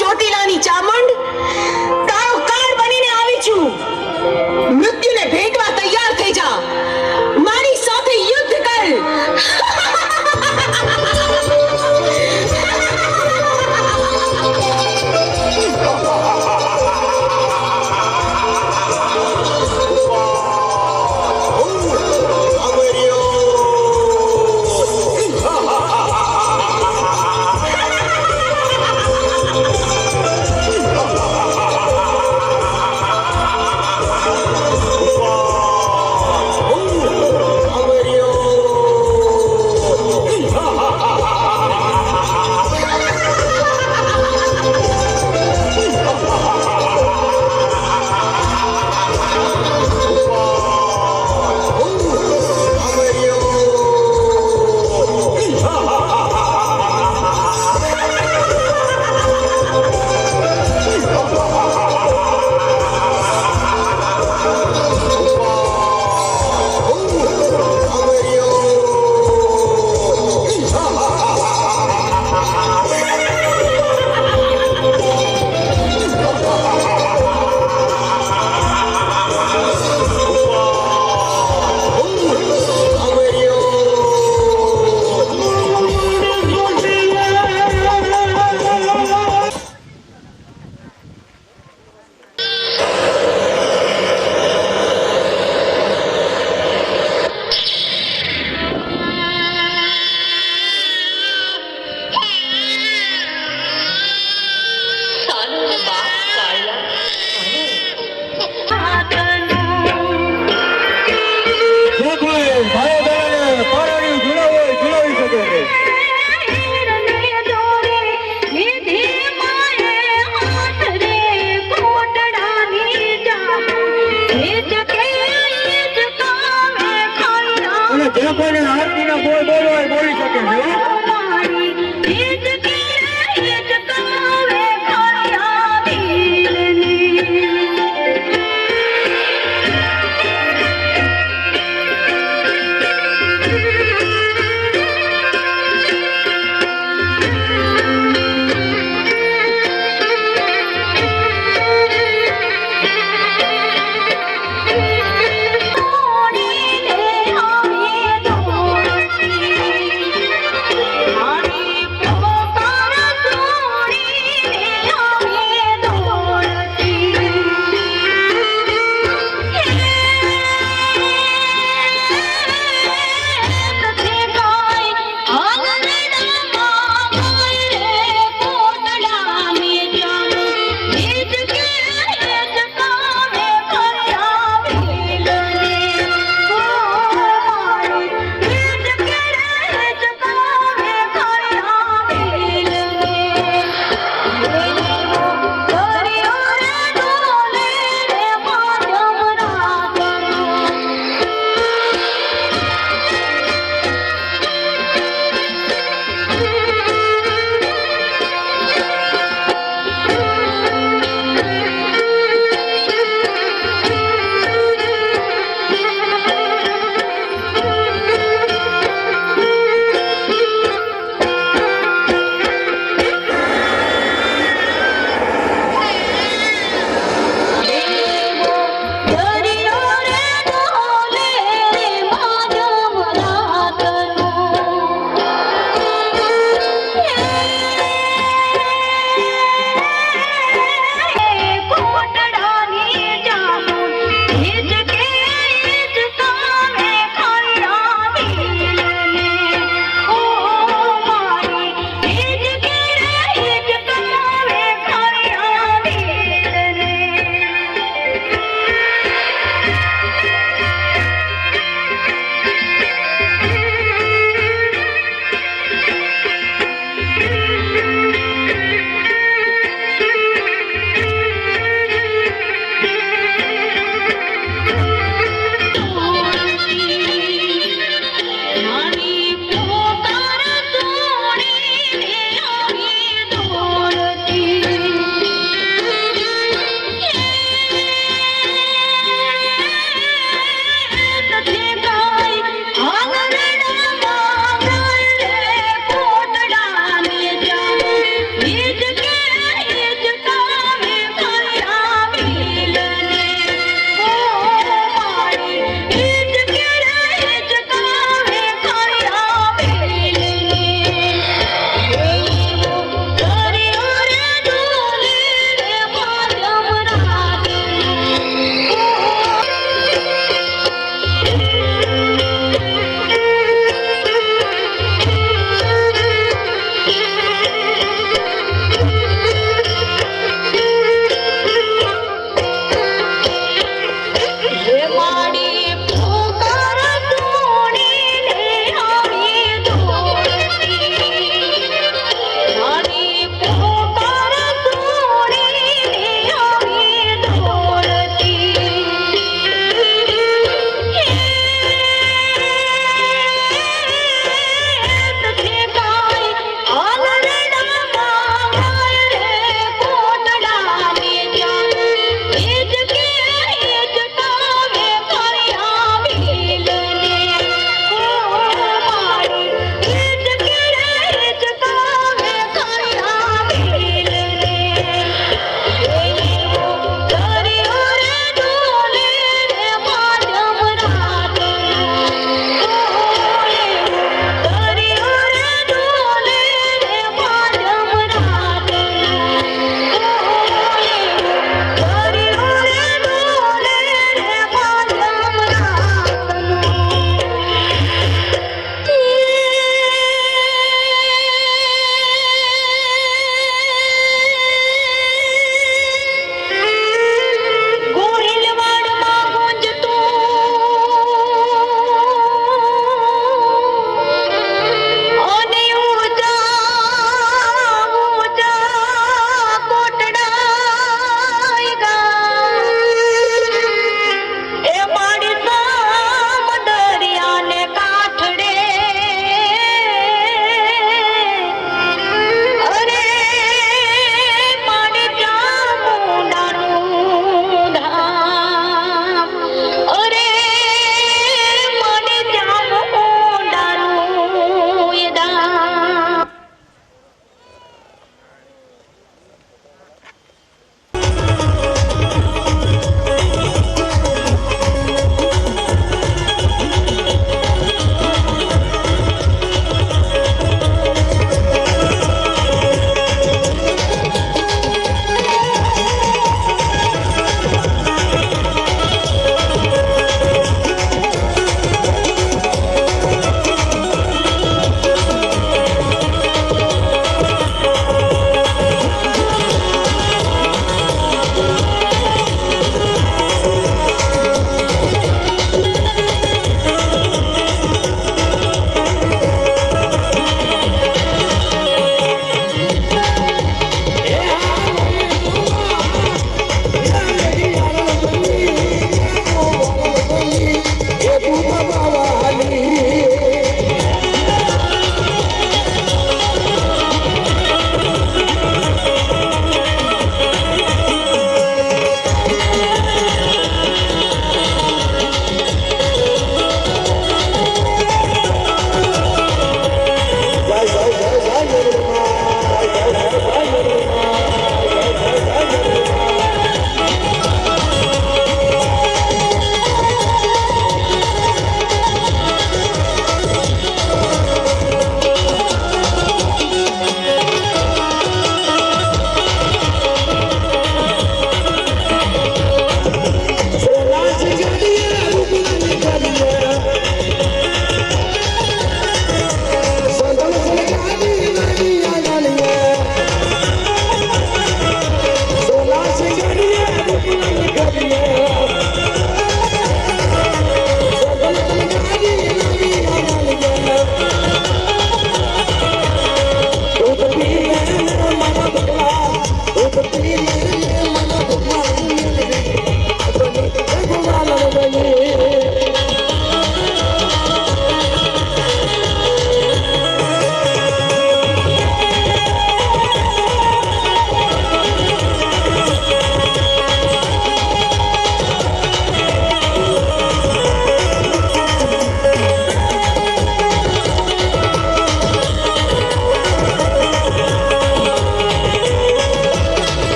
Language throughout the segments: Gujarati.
ચોટીલાની ચામુંડ તારો કાળ બનીને આવી છું. મૃત્યુને ભેટવા તૈયાર થઈ જા. મારી સાથે યુદ્ધ કર.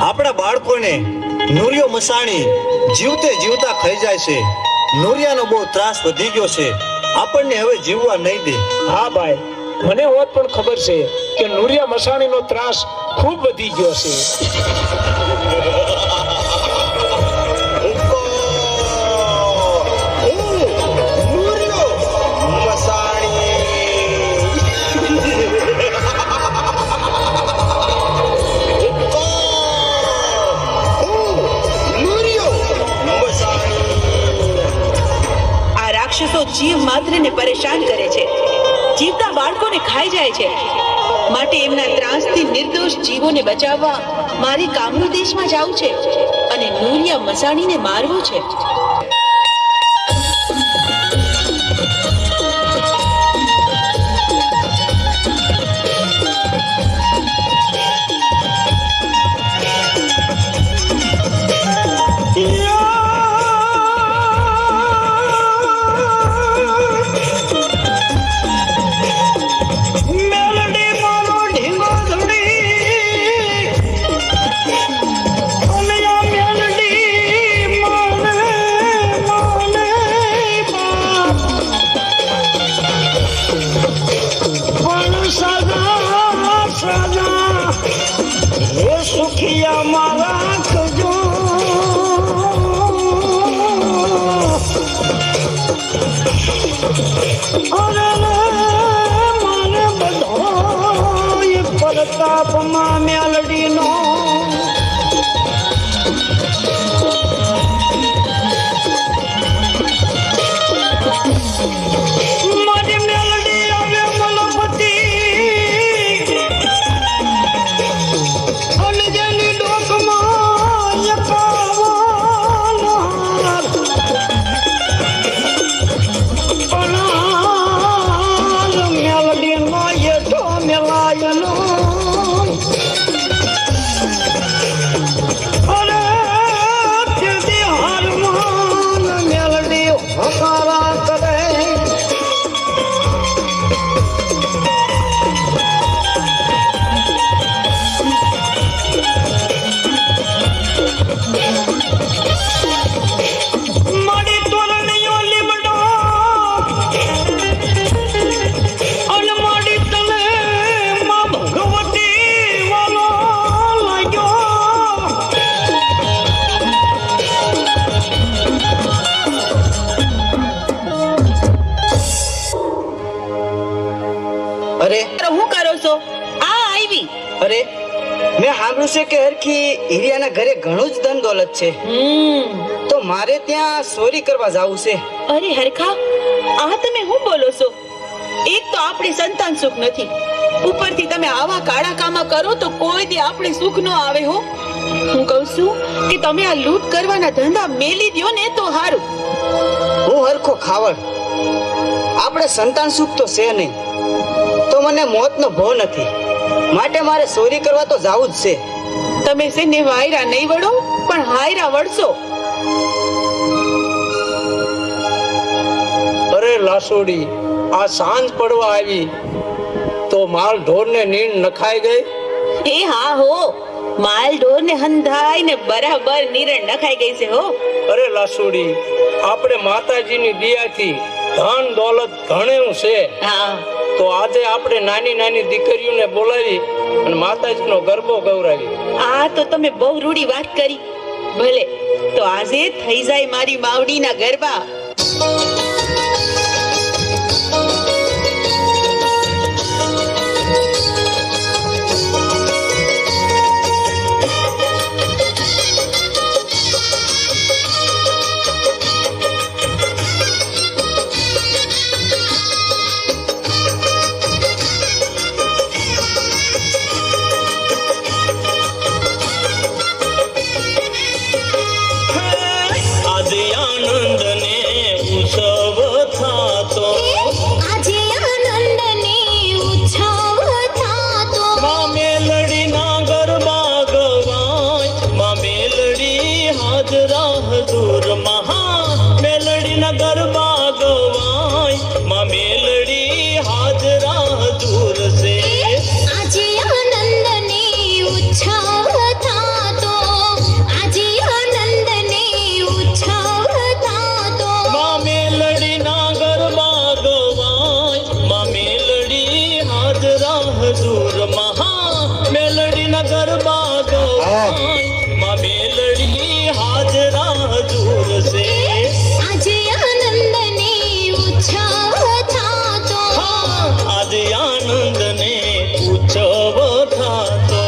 આપણા બાળકોને નુરિયો મસાણી જીવતે જીવતા ખાઈ જાય છે. નુરિયાનો બહુ ત્રાસ વધી ગયો છે, આપણને હવે જીવવા નહીં દે. હા ભાઈ, મને હોત પણ ખબર છે કે નુરિયા મસાણીનો ત્રાસ ખૂબ વધી ગયો છે. રાક્ષસો જીવ માત્રને પરેશાન કરે છે, જીવતા બાળકોને ખાઈ જાય છે. માટે એમના ત્રાસથી નિર્દોષ જીવોને બચાવવા મારે કામરૂ દેશમાં જવું છે અને નુરિયા મસાણીને મારવું છે. પ્રતાપમાં મેલડીનો મારી મેલડી આવે મલપતિ અને જેની ડોકમાં એકાવન હાર પણ મેલડીનો એઠો મેલાયનો મેં સાંભળ્યું છે કે હરખી હિરિયાના ઘરે ઘણું જ ધન દોલત છે, તો મારે ત્યાં ચોરી કરવા જાવું છે. અરે હરખા, આ તમે શું બોલો છો? એક તો આપણે સંતાન સુખ નથી, ઉપરથી તમે આવા કાળા કામા કરો તો કોઈ દી આપણે સુખ ન આવે હો. હું કહું છું કે તમે આ લૂંટ કરવાના ધંધા મેલી દ્યો ને તો હારું. હું હરખો ખાવડ, આપણે સંતાન સુખ તો છે નહીં, તો મને મોતનો ભો નથી, માટે મારે ચોરી કરવા તો જાવું જ છે. તમે છે ને વાયરા નહીં વળો પણ હાયરા વળશો. અરે લાસોડી, આ સાંજ પડવા આવી તો માલ ઢોરને નીણ નખાઈ ગઈ. એ હા હો, માલ ઢોર ને હંધાઈ ને બરાબર નીરણ નખાઈ ગઈ છે હો. અરે લાસુડી, આપણે માતાજીની દયાથી ધન દોલત ઘણું છે. હા તો આજે આપણે નાની નાની દીકરીઓને બોલાવી અને માતાજીનો ગરબો ગૌરાવી. આ તો તમે બહુ રૂડી વાત કરી. ભલે, તો આજે થઈ જાય મારી માવડીના ગરબા. આજે આનંદ ને ઉત્સવ થાતો, આજે આનંદ ને ઉત્સવ થાતો, માં મેલડી ના ગરબા ગવાય, માં મેલડી હાજરા હજુર, મહા મેલડી ના ગરબા ગવાય, માં મેલડી હાજરા હજુર છે. આજે આનંદ ને ઉત્સવ થાતો, આજે આનંદ ને ઉત્સવ થાતો, માં મેલડી ના ગરબા ગવાય, માં મેલડી હાજરા હજુર, મહા મેલડી ના ગરબા ગવાય, માં મેલડી હાજરા હજુર છે. આજે આનંદ ને ઉત્સવ થાતો, આજે આનંદ ને ઉત્સવ થાતો.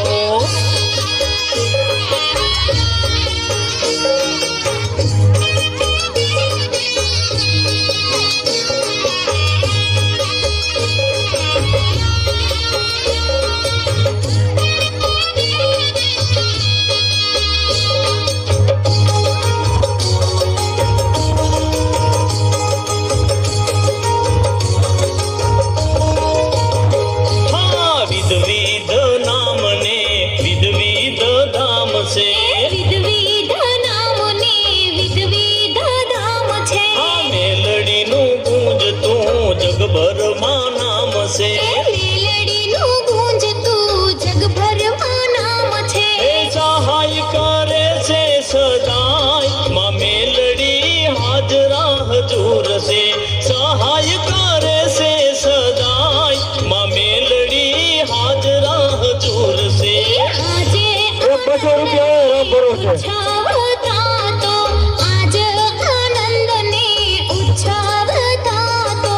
હા, વિધવિધ નામ ને વિધવિધ ધામ છે. વિધવિધ નામ ને વિધવિધ ધામ છે, હા, મેલડીનું ગુંજતું જગભરમાં નામ છે. મેલડીનું ગુંજતું જગભરમાં નામ છે, એ સહાય કરે છે સદાય, માં મેલડી હાજરા હજુર છે. સહાય કરે છે સદાય, માં મેલડી હાજરા હજુર છે. આજે ઉત્સવ થાતો, આજ આનંદ ને ઉત્સવ થાતો.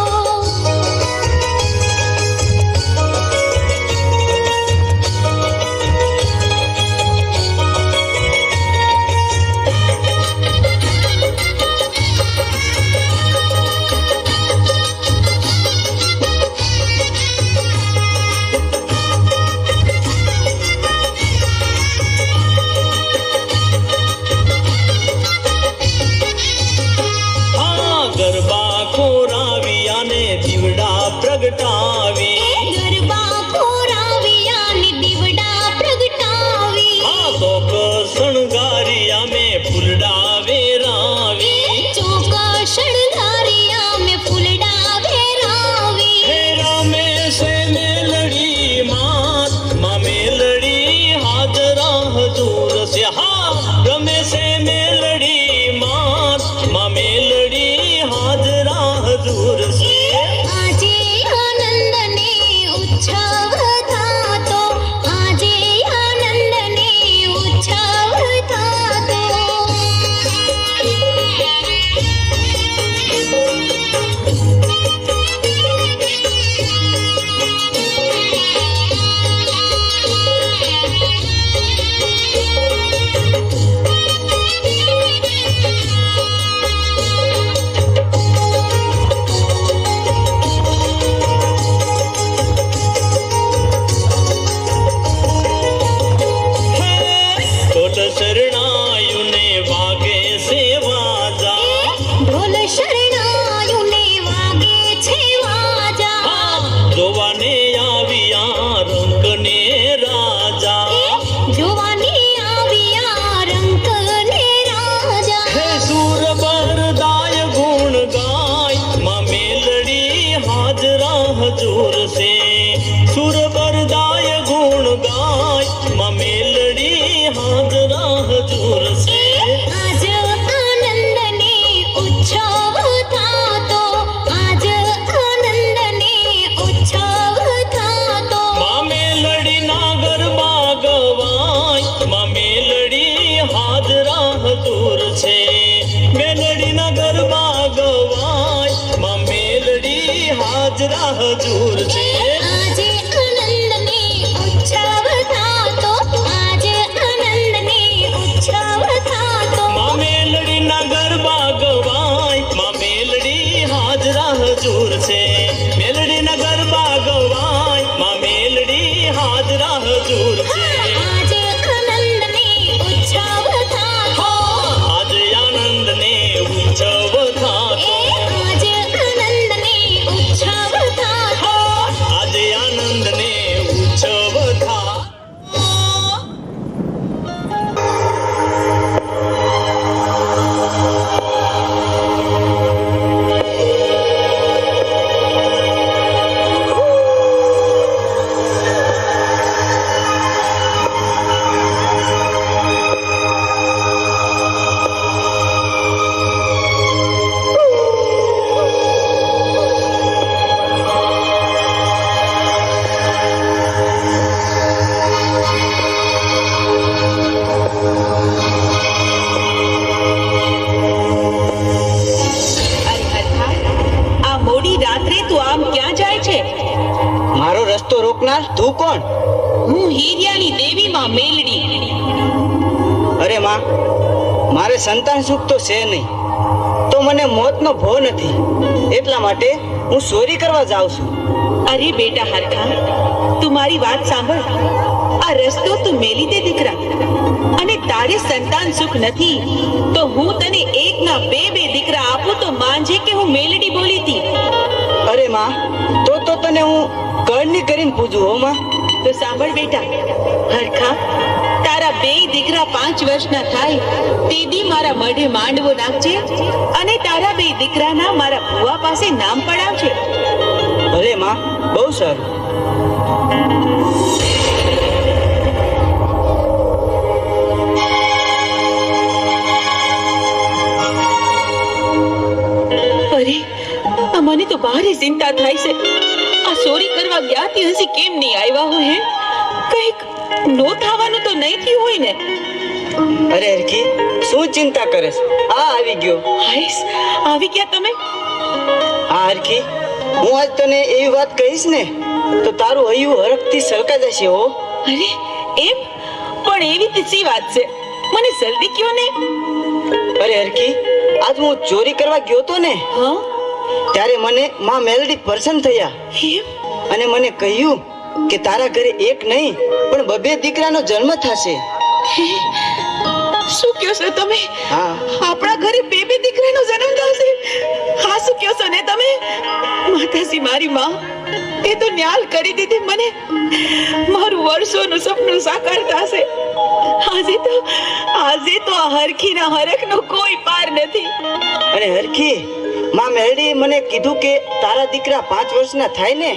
હા, ગરબા ખોરાવ્યા ને દીવડા પ્રગટાવી, ગરબા ખોરાવ્યા ને દીવડા પ્રગટાવી, હા, કોક શણગારિયા મેં ફૂલડા વેરાવી. ચોક શણગારિયા મેં ફૂલડા વેરાવી, હે રામે સે મેલડી માત, માં મેલડી હાજરા હજુર છે. હા, રમે સે મેલડી માત, માં મેલડી હાજરા હજુર છે. આજે આનંદ ને હાજરા હજૂર છે આજે આનંદને ઉત્સવ થાતો, આજે આનંદને ઉત્સવ થાતો. માં મેલડીના ગરબા ગવાય માં મેલડી હાજરા હજૂર છે મેલડીના ગરબા ગવાય માં મેલડી હાજરા હજૂર છે આજે આનંદને ઉત્સવ થાતો, આજે આનંદને ઉત્સવ થાતો આજે આનંદને ઉત્સવ થાતો. આજે આનંદને ઉત્સવ થાતો અરે હરખા, આ મોડી રાત્રે તું આમ ક્યાં જાય છે? મારો રસ્તો રોકનાર તું કોણ? હું હીરિયાની દેવી માં મેલડી. અરે માં, મારે સંતાન સુખ તો છે નહીં, તો મને મોતનો ભો નથી, એટલા માટે હું ચોરી કરવા જાઉં છું. અરે બેટા હરખા, તું મારી વાત સાંભળ. આ રસ્તો તું મેલી દે દીકરા, અને તારે સંતાન સુખ નથી તો હું તને એકના બે દીકરા આપું તો માનજે કે હું મેલડી બોલી હતી. અરે માં, તો તને હું કરણી કરીને પૂજું હો માં. તો સાંભળ બેટા હરખા, તારા બે દીકરા 5 વર્ષના થાય તે દી મારા મઢે માંડવો નાખજે, અને તારા બે દીકરાના મારા ભુવા પાસે નામ પડાવજે. ભલે માં, બહુ સારું. અરે, મને તો ભારે ચિંતા થાય છે. આ ચોરી કરવા ગયા તે હજી કેમ નહીં આવ્યા હોય? કંઈક નો થવાનું તો નહીં થયું હોય ને? અરે હરખી, શું ચિંતા કરે છે? આ આવી ગયો. હાઈસ, આવી ગયા તમે? હા હરખી, હું આજ તને એવી વાત કહીશ ને તો તારું હૈયું હરખથી સલકા જશે હો. અરે એમ? પણ એવી તો સી વાત છે, મને જલ્દી કયો ને. અરે હરખી, આજ હું ચોરી કરવા ગયો તો ને, હા? ત્યારે મને માં મેલડી પ્રસન્ન થયા એમ? અને મને કહ્યું કે તારા ઘરે એક નહીં પણ 2 દીકરાનો જન્મ થશે. શું કહો છો તમે? હા, આપણા ઘરે બે દીકરાનો જન્મ થશે? હા, શું કહો છો ને તમે? માતાજી મારી માં, એ તો ન્યાલ કરી દીધી મને. મારું વર્ષોનું સપનું સાકાર થશે. આજે તો આ હરખીના હરખનો કોઈ પાર નથી. અને હરખી, માં મેલડી મને કીધું કે તારા દીકરા 5 વર્ષના થાય ને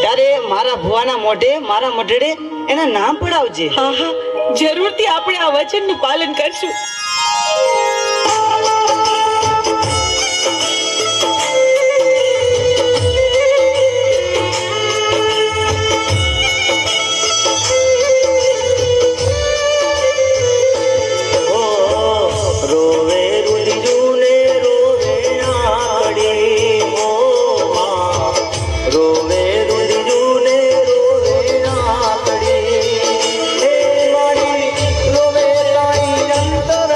ત્યારે મારા ભુવાના મોઢે મારા મઢડે એના નામ પડાવજે. હા હા, જરૂરથી આપણે આ વચનનું પાલન કરશું. રોવે રુધિરું ને રોવે આંગળી હો માં રોવે રુધિરું ને રોવે આંગળી હે મારી રોવે તારી અંતર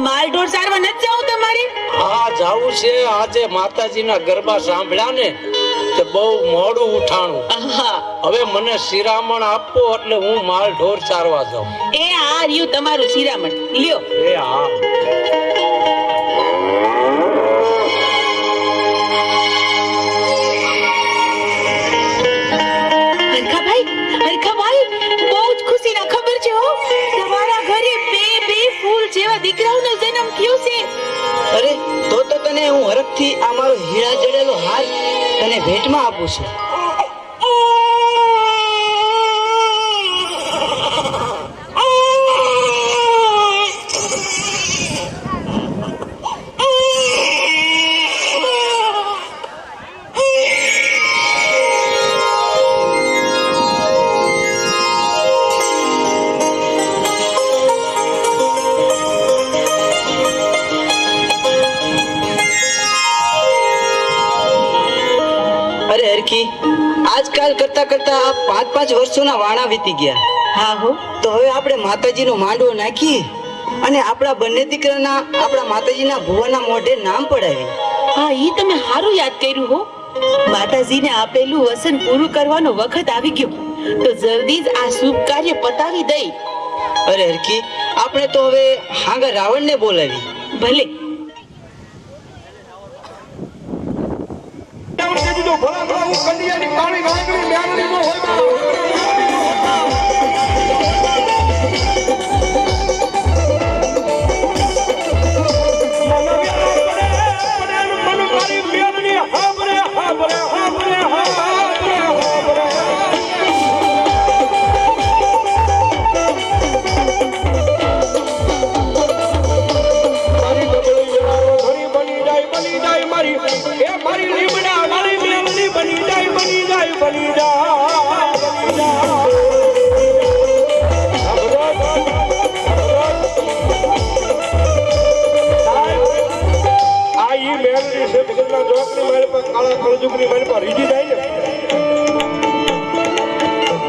માલઢોર સારવા નથી જાવું તમારે? હા જાવું છે. આજે માતાજીના ગરબા સાંભળ્યા ને તે બહુ મોડું ઉઠાણું. આહા. હવે મને શિરામણ આપો એટલે હું માલ ઢોર ચારવા જાઉં. એ આ રહ્યું તમારું શિરામણ, લ્યો. એ હા. હરખાભાઈ, બહુ જ ખુશીના ખબર છે હો. તમારા ઘરે બે ફૂલ જેવા દીકરાઓનો જન્મ થયો છે. અરે તો તને હું હરખથી આ મારો હીરા જડેલો હાર તને ભેટમાં આપું છું. અરે હરખી, આજકાલ કરતા કરતા આ 5-5 વર્ષોના વાણા વીતી ગયા. હા હો. તો હવે આપણે માતાજીનો માંડવો નાખી અને આપણા બંને દીકરાના આપણા માતાજીના ભુવાના મોઢે નામ પડાવી. હા, ઈ તમે સારું યાદ કર્યું હો. માતાજીને આપેલું વસન પૂરું કરવાનો વખત આવી ગયો, તો જલ્દી જ આ શુભ કાર્ય પતાવી દઈ. અરે હરખી, આપણે તો હવે હાંગા રાવણને બોલાવી. ભલે.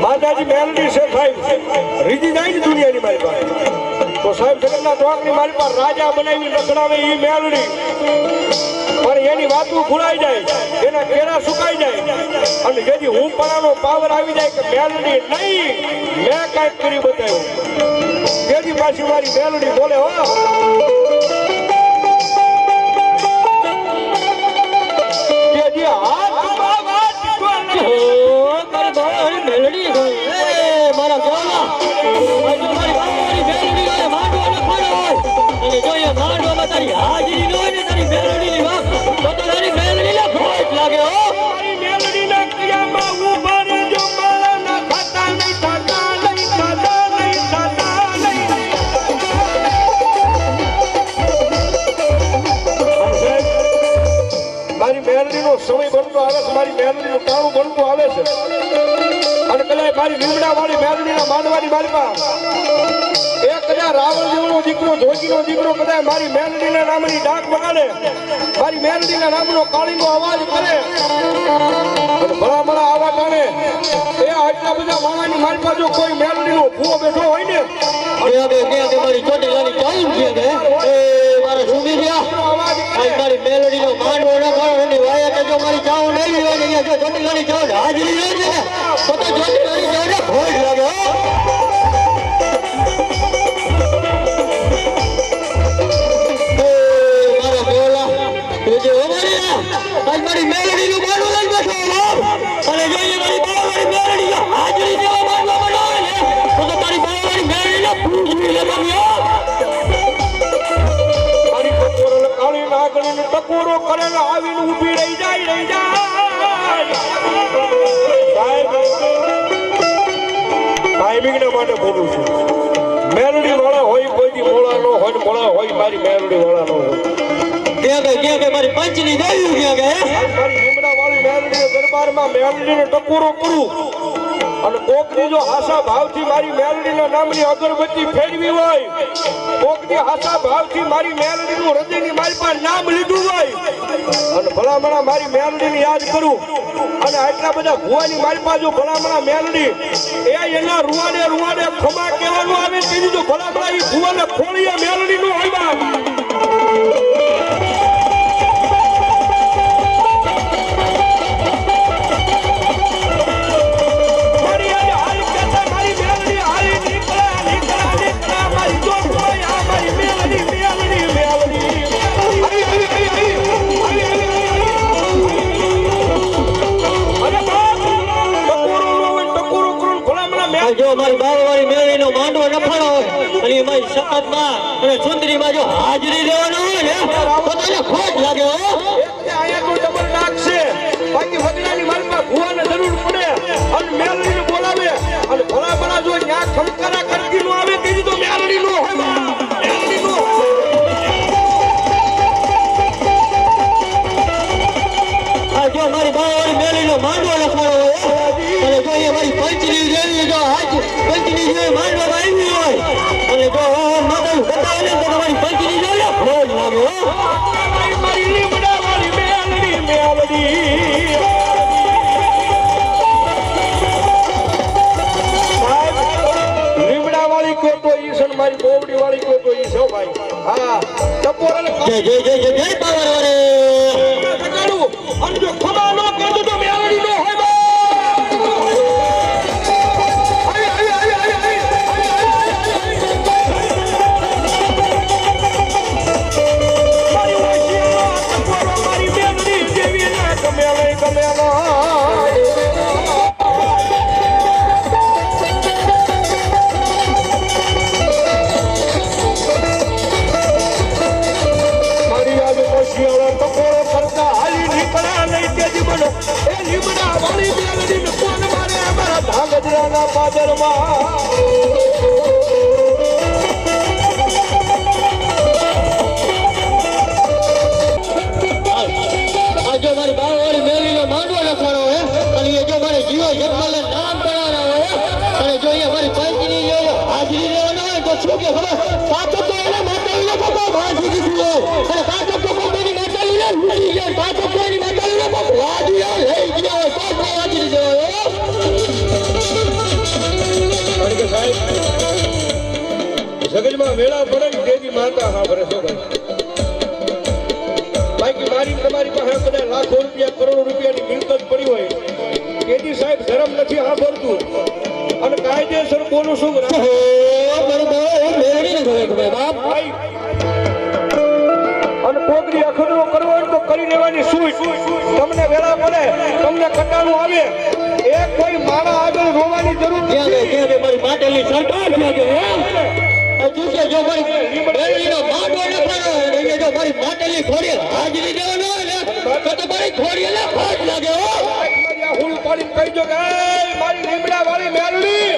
માતાજી મેલડી છે સાહેબ, રીજી જાય ને દુનિયાની મારી પાસે. તો સાહેબ જગતના ચોકની મારી પાસે રાજા બનાવી રખડાવે એ મેલડી, પણ એની વાતો ભૂલાઈ જાય, એના કેરા સુકાઈ જાય, અને જેથી હું પણાનો પાવર આવી જાય કે મેલડી નહીં, મેં કાંઈક કરી બતાવ્યું, જેથી પાછી મારી મેલડી બોલે હો. સમય બનતો આવે છે, મારી મેલડીનું કાળું બનતું આવે છે, અને કદાચ મારી લીમડા વાળી મેલડીના માનવાની મારી પાસે એક કદાચ રાવણ જેવડો દીકરો, જોગીનો દીકરો કદાચ મારી મેલડીના નામની ડાક વગાડે, મારી મેલડીના નામનો કાળીનો અવાજ કરે, અને ભલા ભલા આવા ટાણે એ આટલા બધા માવાની મારી પાસે જો કોઈ મેલડીનો ભૂવો બેઠો હોય ને, મારી ચોટી લાની ચાલુ છે કે એ મારા સુમી ગયા મારી મેલડીનો માંડવો ના કરો ને વાયા કે જો મારી ચાવ નહીં હોય ને જો ચોટી લાની ચાવ હાજરી હોય ને તો ચોટી લાની ચાવ ને ભોજ લાગે હો. મારા બોલા તુજે હો મારી આજ મારી મેલડીનું માંડવો લઈ બેઠો અને જોઈએ મારી બાવાળી મેલડી હાજરી જેવા માંડવા બનાવે ને તો તારી બાવાળી મેલડીને પૂજવી લેવાની ટકોરો કરેલા આવીને ઊભી રહી જાય. ટાઈમિંગના માટે બોલું છું. મેલડી વાળા હોય કોઈ મોળા નો હોય, મોળા હોય મારી મેલડી વાળા નો હોય. ક્યાં મારી પંચની ગયું ક્યાં મારી લીમડા વાળી મેલડી દરબારમાં મેલડીનો ટકોરો કરું અને કોકની જો આશા ભાવથી મારી મેલડીના નામની અગરબત્તી ફેરવી હોય, કોકની આશા ભાવથી મારી મેલડીનું હૃદયની મારી પાસે નામ લીધું હોય અને ભલામણા મારી મેલડીને યાદ કરું અને આટલા બધા ભુવાની મારી પાસે જો ભલામણા મેલડી એ એના રૂવાડે રૂવાડે ખમા કહેવાનું આવે તેની જો ભલામણા એ ભુવાને ખોળીએ મેલડીનું હોય જો મારી બાવાવાળી મેળવીનો માંડવો નફાણો હોય અને મારી શપથમાં અને સુંદરીમાં જો હાજરી દેવાનો હોય ને તો તને ખોટ લાગે હો. અહીંયા તો ડબલ નાક છે, બાકી વગડાની માલમાં ભુવાને જરૂર પડે અને મેલડીને બોલાવે અને ભલામણા જો ન્યા ખમકારા કરતી નો આવે તેની તો મેલડી નો હોય મેલડી નો આ જો મારી બાવાવાળી મેળવીનો માંડવો નફાણો હોય અને જો એ મારી પંચની જેવી જો હાજ પંચની જેવી માંડવામાં આવી હોય અને જો માતા બતાવે ને તો તમારી પંચની જેવી ખોટ લાગે હો. મારી લીમડા વાળી મેલડી મેલડી લીમડા વાળી કો તો ઈ છે મારી બોવડી વાળી કો તો ઈ છે ભાઈ. હા ટપોરાને જય જય જય જય જય બાવાવાળી જગાડું અને જો ખમા નો કરતો તો મેલડી નો હોય જો મારી બાવાવાળી મેળવીનો માંડવો લખાણો હોય અને એ જો મારે જીવો જન્મલે નામ બનાવવાના હોય અને જો એ મારી પંચની જો હાજરી લેવાનો હોય તો શું કે ખબર સાચો તો એને માતાજીને બાપા ભાજી દીધું હોય અને સાચો તો કોઈની માતાજીને લૂટી ગયા, સાચો તો એની માતાજીને બાપા વાજી લઈ ગયા હોય તો વાજી દીધો હોય. જગજમાં વેળા પડે ને દેવી માતા હા ભરે છો ભાઈ. બાકી મારી તમારી પાસે બધા લાખો રૂપિયા કરોડો રૂપિયાની મિલકત પડી હોય કેદી સાહેબ ધર્મ નથી સાંભળતું અને કાયદેસર બોલું છું ભાઈ. અને કોકરી અખતરો કરવો હોય તો કરી લેવાની સૂઈ તમને વેળા પડે તમને કટાણું આવે એક કોઈ માણા આગળ રોવાની જરૂર નથી. મારી માટેલી સરકાર છે જો મારી મેળવીનો માંડવો લખાણો હોય અને જો મારી માટેલી ખોડી હાજરી દેવાનો હોય ને તો તમારી ખોડી એટલે ખોટ લાગે હો. હુલ પાડી કહી દો કે મારી લીમડા વાળી મેલડી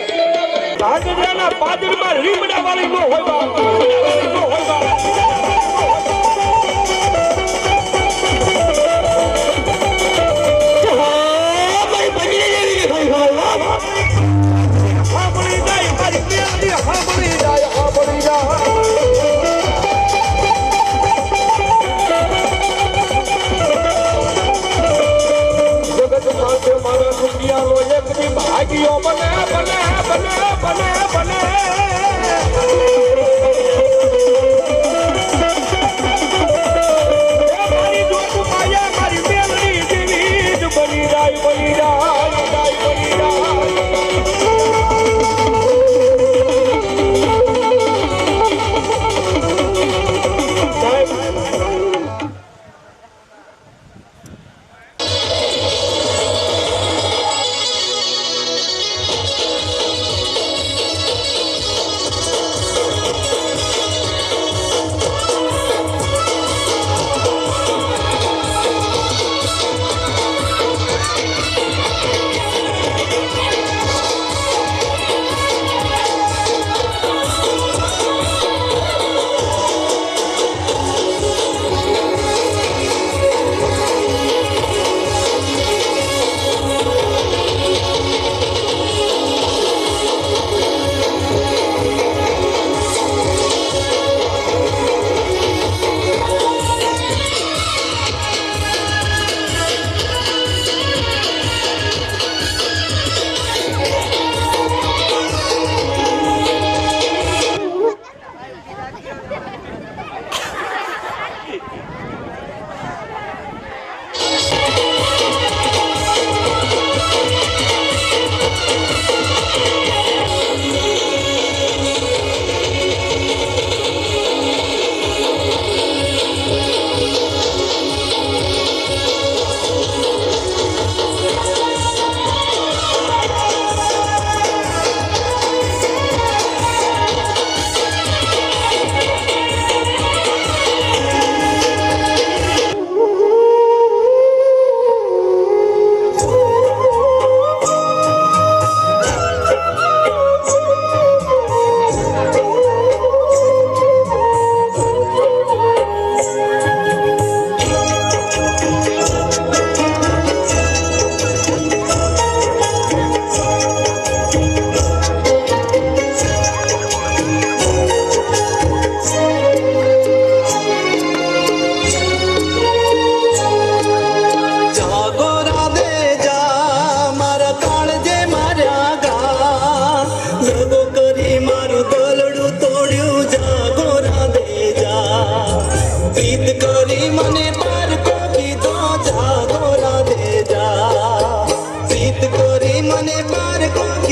હાજરાના પાદરમાં લીમડા વાળી નો હોય બા. સાંભળી જાય મારી મેલડી સાંભળી જાય સાંભળી જાય. જગત સાથે મારા દુનિયાનો એક દી ભાગ્યો બને બને બને બને બને. મારી જોત માયા મારી મેલડી જેવી જ બની જાય બની જાય બની જાય.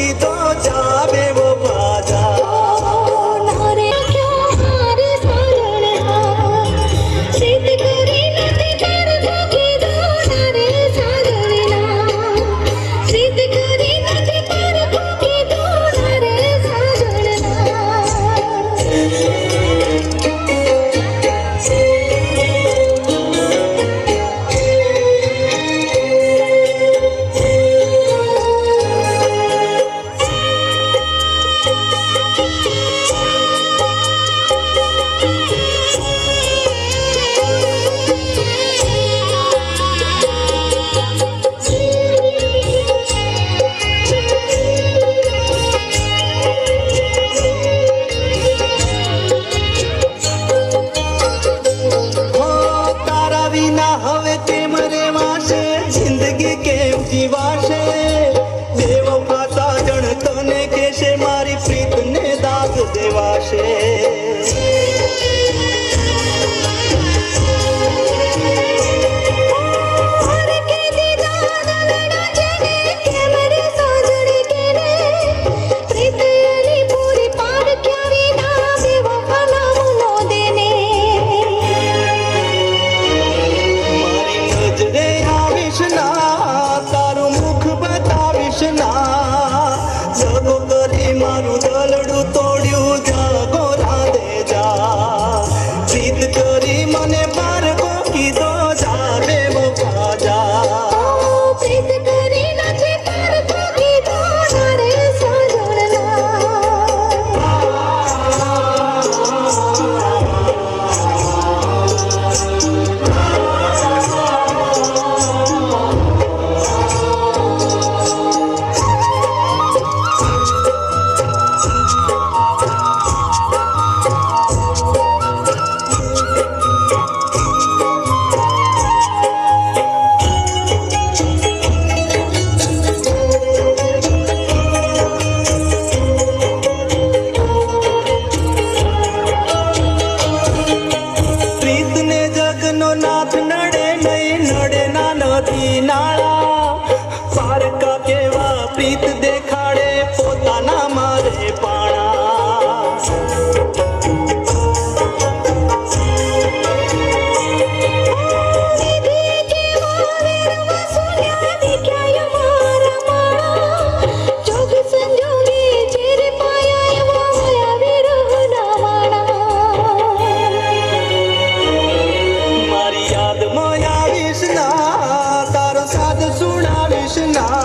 કીધો જાવે વો બાજા નારે ક્યો હારે સાજણના સિદ્ધ કરી નથી કરતો કીધો નારે સાજણના સિદ્ધ કરી નથી કરતો કીધો નારે હો તારા વિના હવે કેમ રેવાશે જિંદગી કેમ જીવાશે બેવફા સાજણ તને કેશે મારી પ્રીતને દાગ દેવાશે हर के दीदार लड़ा जने कैमरे साजड़े के रे प्रीत अली पूरी पार क्या विना बेवफा नाम नो देने મારી નજરે આવીશ ના તારું મુખ બતાવીશ ના જગો કરી મારું દલડું તોડ્યું જાગો રાધે જા પ્રીત કરી મને પાર કીધો જાવે વો બાજા प्रीत करी નથી પાર તો કીધો નારે પ્રીતને જગનો નાથ નડે નહીં નડે ના નદી નાળા પારકા કેવા પ્રીત દેખાડે પોતાના મારે પાણા દીદી કે વાવેર વસુલ્યા વિક્યા મારા માણા જોગ સંજોગે ચેરે પાયા એવો વયા વિરહના વાણા મારી યાદમાં આવીશ ના તારો સાદ સુણાવીશ ના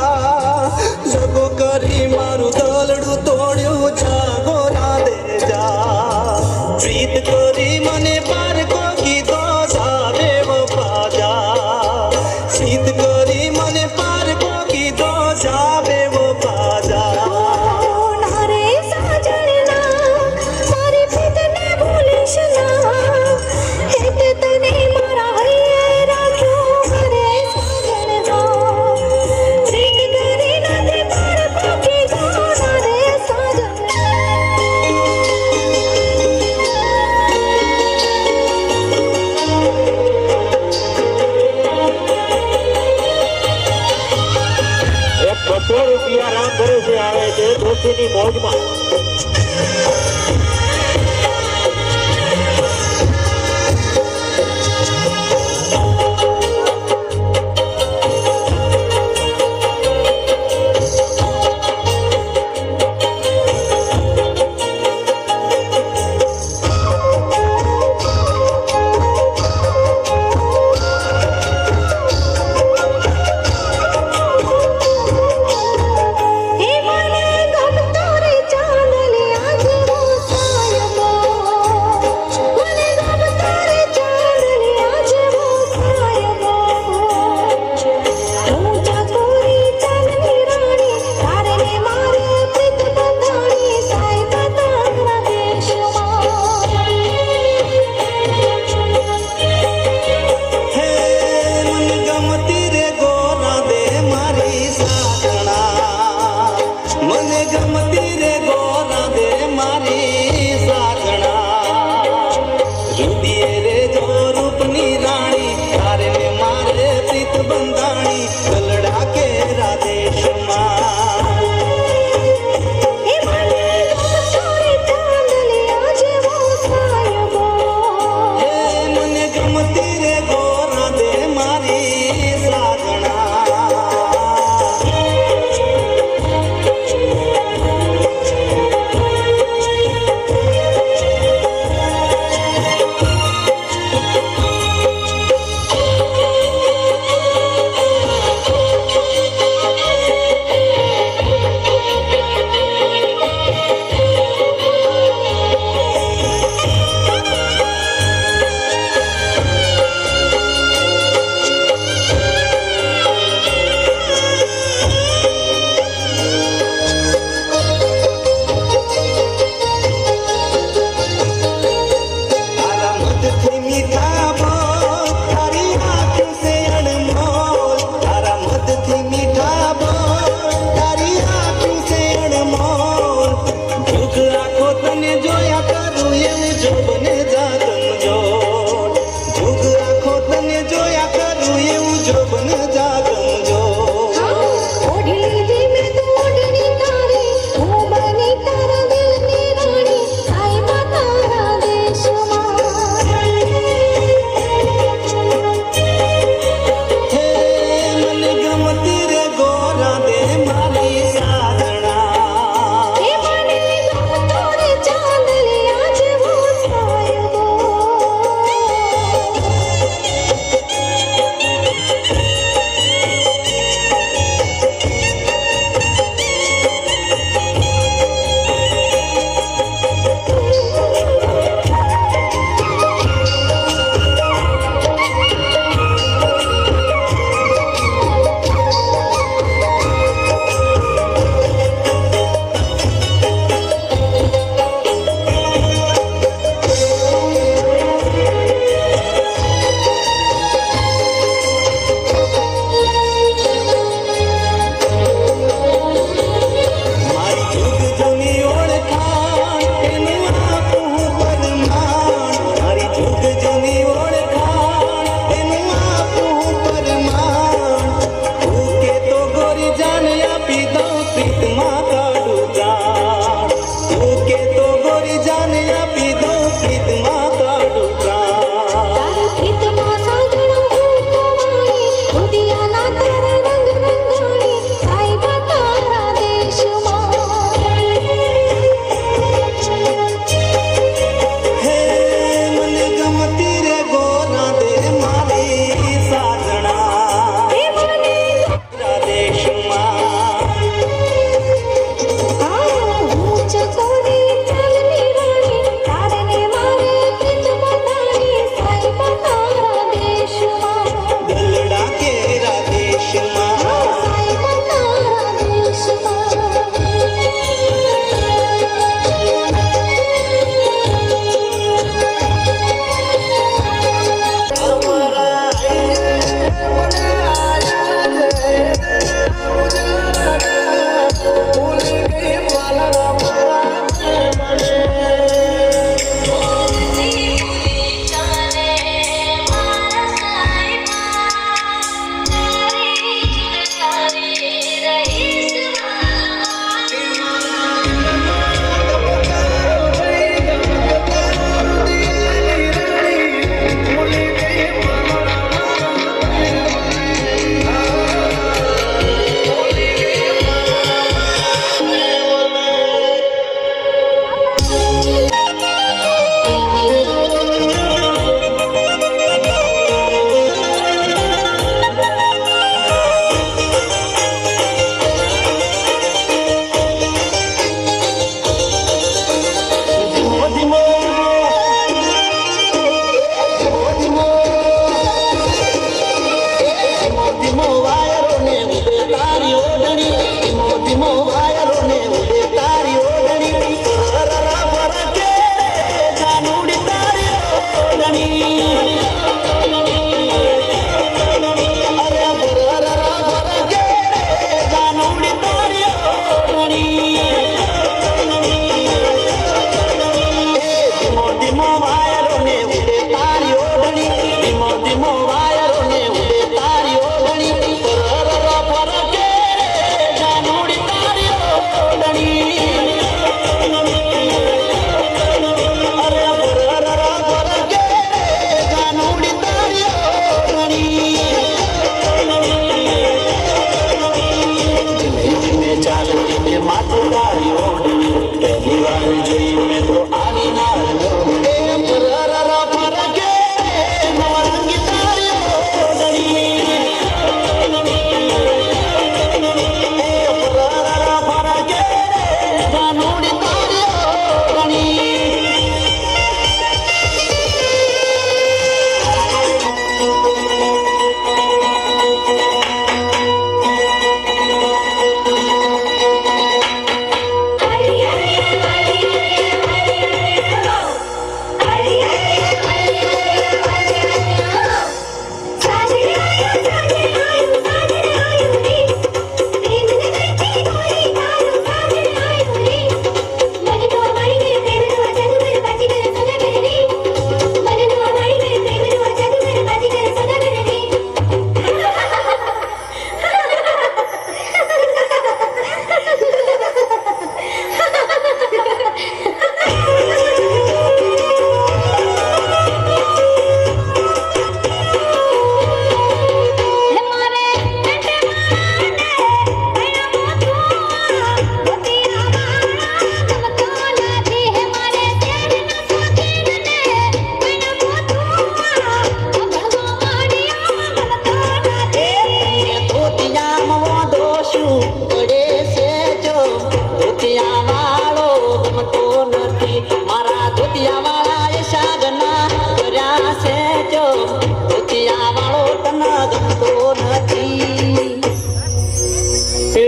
જગો કરી મારું દલડું તોડ્યું જાગો રાધે જા પ્રીત કરી મને પાર કીધો જાવે વો બાજા પ્રીત કરી મને પાર કીધો જાવે વો બાજા નારે સાજણના મારી પ્રીતને ભૂલીશ ના હેત તને મારા હૈયે રાખ્યો ઘરે સાજણના પ્રીત કરી નથી પાર કીધો નારે એક 200 રૂપિયા રામ ભરોસે આવે છે દોસ્તીની મોજમાં હે મને ગમતો રે ચાંદલી આજવો સાયબો મને ગમતો રે ચાંદલી આજવો સાયબો હું ચાકોરી ચાંદની રાણી તારે ને મારે પ્રીત બંધાણી સાહેબ તારા દેશમાં હે મન ગમતી રે ગોરા દે મારી સાધણા મને ગમતી રે ગોરા દે મારી સાધણા રૂદીએ રે જો રૂપની રાણી તારે ને મારે પ્રીત બંધાણી ગલડા કે રાધેશમાં કાનુડી તારી ઓગણી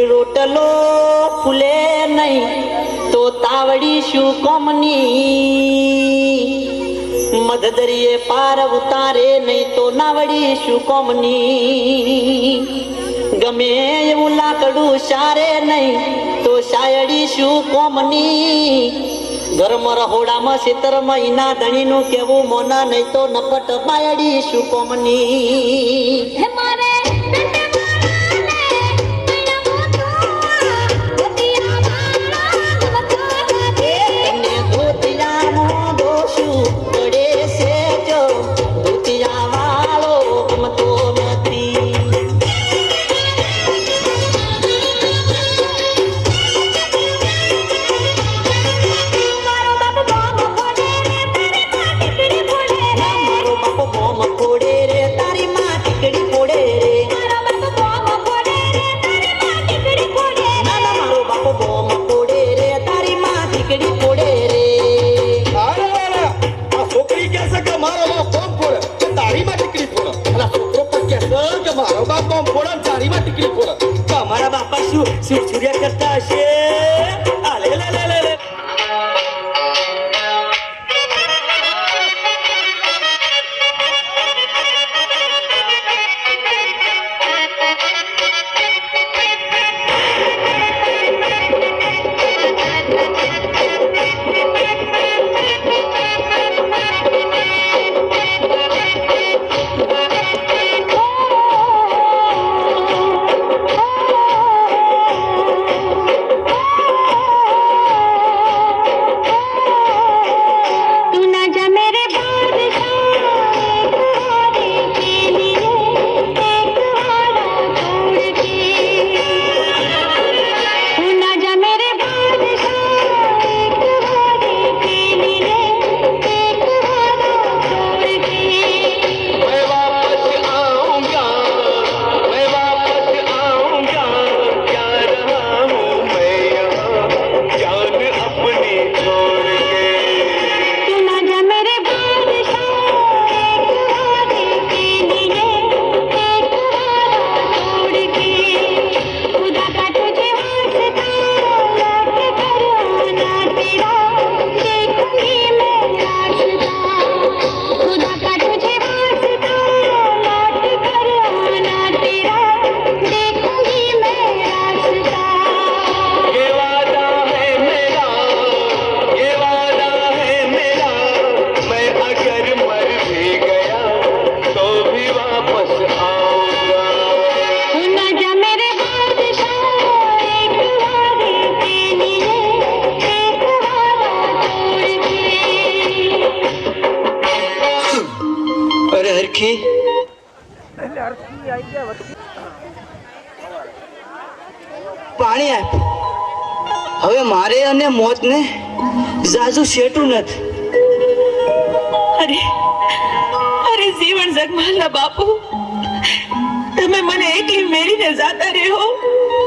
રોટલો ફૂલે નહીં તો તાવડી શું કોમની મધદરીએ પાર ઉતારે નહીં તો નાવડી શું કોમની ગમે એવું લાકડું સારે નહીં તો શાયડી શું કોમની ધર્મ રહોડામાં સિતર મહિના ધણીનું કેવું મોના નહીં તો નપટ પાયડી શું કોમની તમારા બાપા શું સૂર્યા કરતા હશે આલે લે લે લે પાણી આપ હવે મારે અને મોતને જાજુ શેટું નથી અરે અરે જીવન જગમાલના બાપુ તમે મને એકલી મેરીને જાતા રહ્યો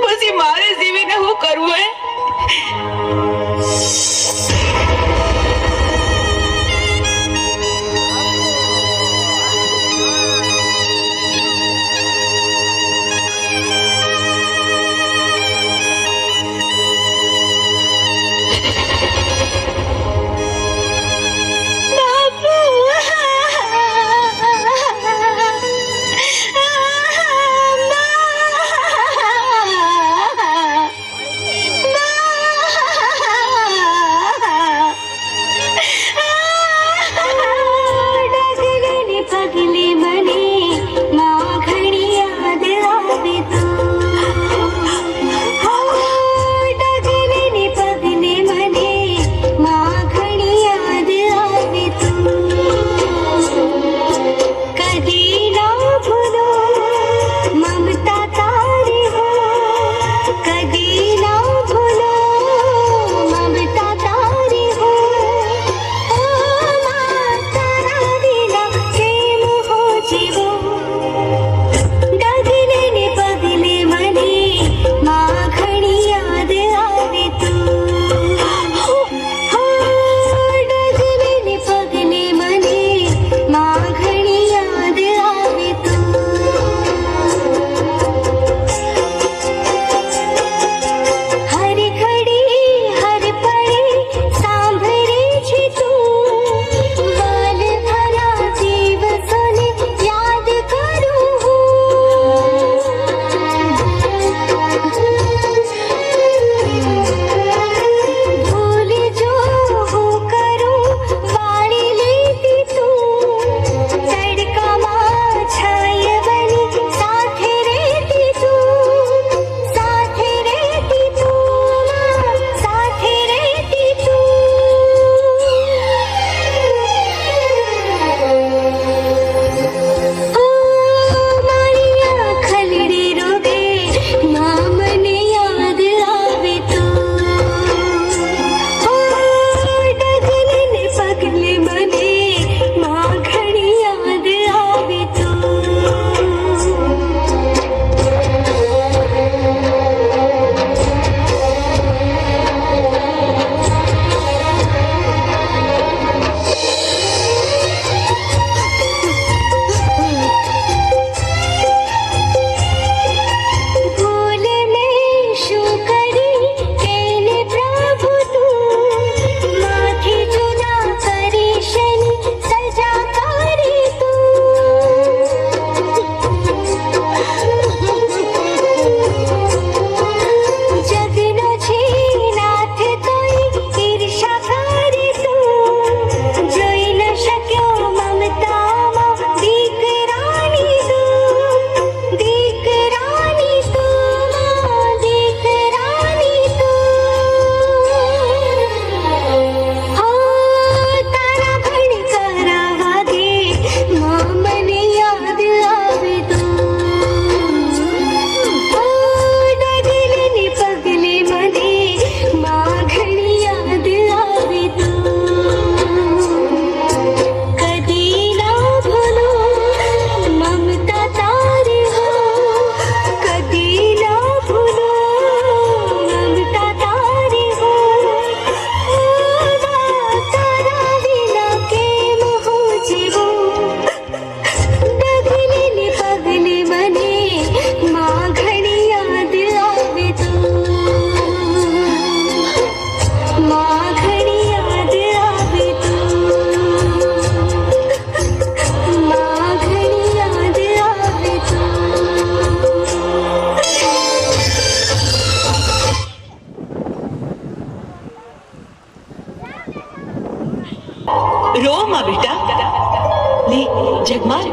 પછી મારે જીવીને શું કરવું હે રો માં બેટા. લે જગમાર,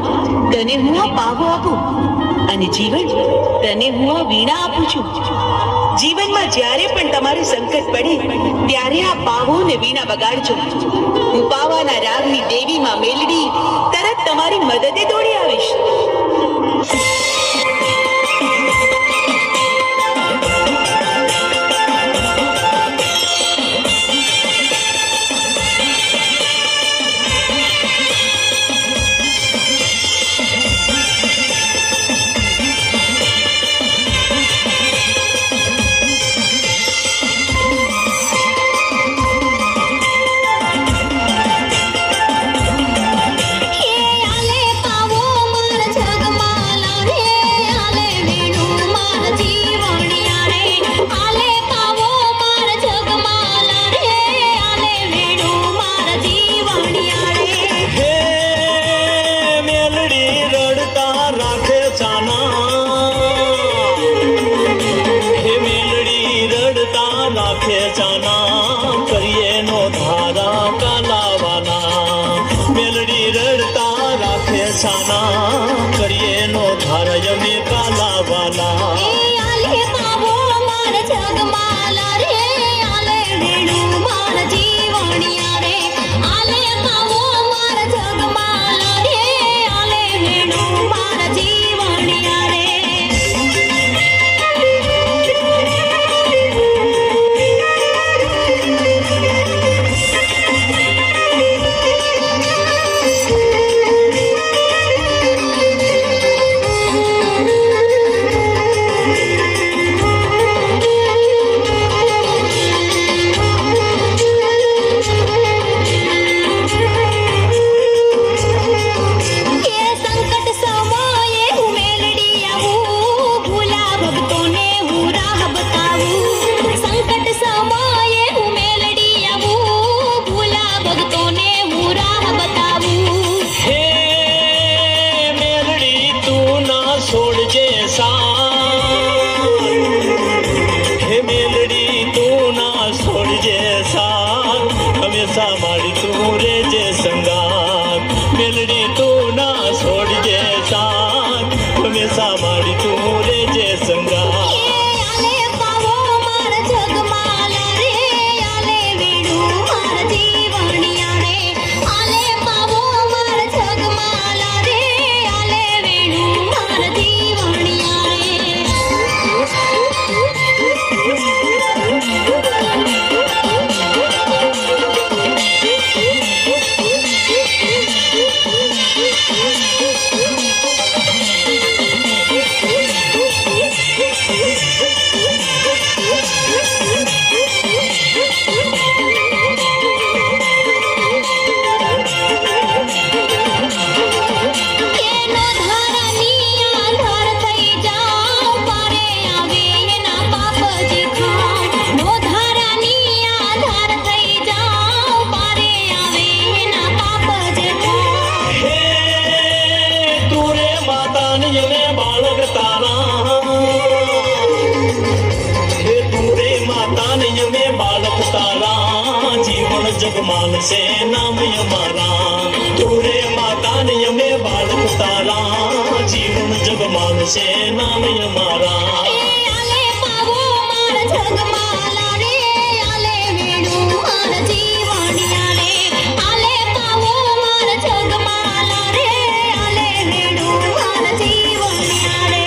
તને હું આ પાવો આપું અને જીવન તને હું આ વીણા આપું છું. જીવનમાં જ્યારે પણ તમારે સંકટ પડે ત્યારે આ પાવો ને વીણા વગાડજો. હું પાવાના રાગની દેવી માં મેલડી તરત તમારી મદદે દોડી આવીશ. આલે પાવો માર જગમાલા રે, આલે વેણું માર જીવણિયા રે. આલે પાવો માર જગમાલા રે, આલે વેણું માર જીવણિયા રે. હે મેલડી રડતા રાખે ચાના, હે મેલડી રડતા રાખે ચાના, કરીએ નો ધારા કાલાવાના. મેલડી રડતા રાખે ચાના, કરીએ નો ધારા યમે કાલાવાના. આલે પાવો માર જગમાલા રે, આલે વેણું માર જીવણિયા રે. આલે પાવો માર જગમાલા રે, આલે વેણું માર જીવણિયા રે. એ સંકટ સમયે હું મેલડી આવું, ભૂલા ભક્તોને હું રાહ બતાવું. સંકટ સમયે હું મેલડી આવું, ભૂલા ભક્તોને હું રાહ બતાવું. હે મેલડી તું ના છોડજે સાથ, હે મેલડી તું ના છોડજે સાથ, હંમેશા મારી તું રેજે સંગાત. મેલડી તું ના છોડજે સાથ, હંમેશા મારી તું રેજે સંગાત. આલે પાવો માર જગમાલા રે, આલે વેણું માર જીવણિયા રે. આલે પાવો માર જગમાલા રે, આલે વેણું માર જીવણિયા રે. એનો ધારાની આધાર થઈ જાઓ, પારે આવે એના પાપ જે ખાઓ. નો ધારાની આધાર થઈ જાઓ, પારે આવે એના પાપ જે ખાઓ. હે તું રે માતા ને યમે બાળક તારા, હે તું રે માતા ને યમે બાળક તારા, જીવન જગમાલ છે નામ અમારા. તું રે માતા ને યમે બાળક તારા, જીવન જગમાલ છે નામ અમારા. આલે પાવો માર જગમાલા રે, આલે વેણું માર જીવણિયા રે. આલે પાવો માર જગમાલા રે, આલે વેણું માર જીવણિયા રે.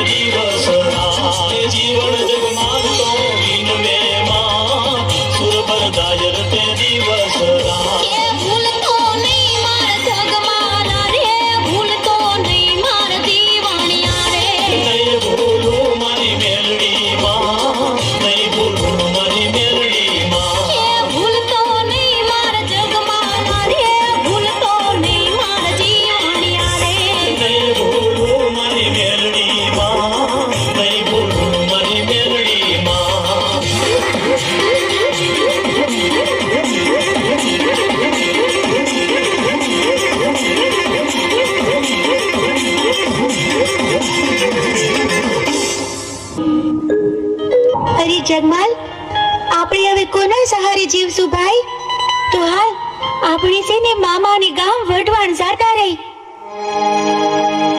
દિવસ અરે જગમાલ, આપણે હવે કોના સહારે જીવશું ભાઈ? તો હાલ આપણે છે ને મામા અને ગામ વઢવાણ જાતા રહી.